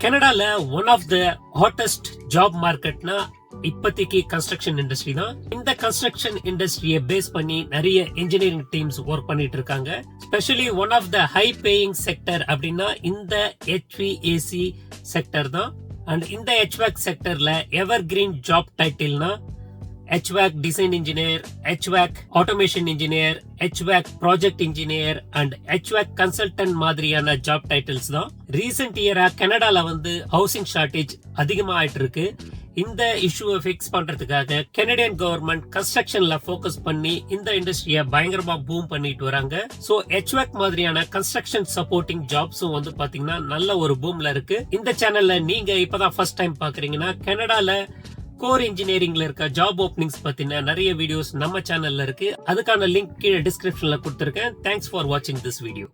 கனடால one of the hottest job மார்க்கெட்னா இப்போதைக்கு கன்ஸ்ட்ரக்ஷன் இண்டஸ்ட்ரி தான். இந்த கன்ஸ்ட்ரக்ஷன் இண்டஸ்ட்ரியை பேஸ் பண்ணி நிறைய இன்ஜினியரிங் டீம்ஸ் ஒர்க் பண்ணிட்டு இருக்காங்க. Specially one of the high paying sector அப்படின்னா இந்த HVAC செக்டர் தான். அண்ட் இந்த HVAC செக்டர்ல எவர் கிரீன் ஜாப் டைட்டில்னா HVAC design engineer, HVAC automation engineer, HVAC project engineer and HVAC consultant மாதிரியான ஜாப் டைட்டில்ஸ் தான். ரீசெண்ட் இயரா கனடால ஹவுசிங் ஷார்டேஜ் அதிகமா ஆயிட்டு இருக்கு. இந்த இஷ்யூவை ஃபிக்ஸ் பண்றதுக்காக கனடியன் கவர்மெண்ட் கன்ஸ்ட்ரக்ஷன்ல போக்கஸ் பண்ணி இந்த இண்டஸ்ட்ரியை பயங்கரமா பூம் பண்ணிட்டு வராங்க. சோ HVAC மாதிரியான கன்ஸ்ட்ரக்ஷன் சப்போர்ட்டிங் ஜாப்ஸும் பாத்தீங்கன்னா நல்ல ஒரு பூம்ல இருக்கு. இந்த சேனல்ல நீங்க இப்பதான் ஃபர்ஸ்ட் டைம் பாக்குறீங்கன்னா கனடால கோர் இன்ஜினியரிங்ல இருக்க ஜாப் ஓப்பனிங்ஸ் பத்தின நிறைய வீடியோஸ் நம்ம சேனல்ல இருக்கு. அதுக்கான லிங்க் கீழே டிஸ்கிரிப்ஷன்ல கொடுத்திருக்கேன். தேங்க்ஸ் ஃபார் வாட்சிங் திஸ் வீடியோ.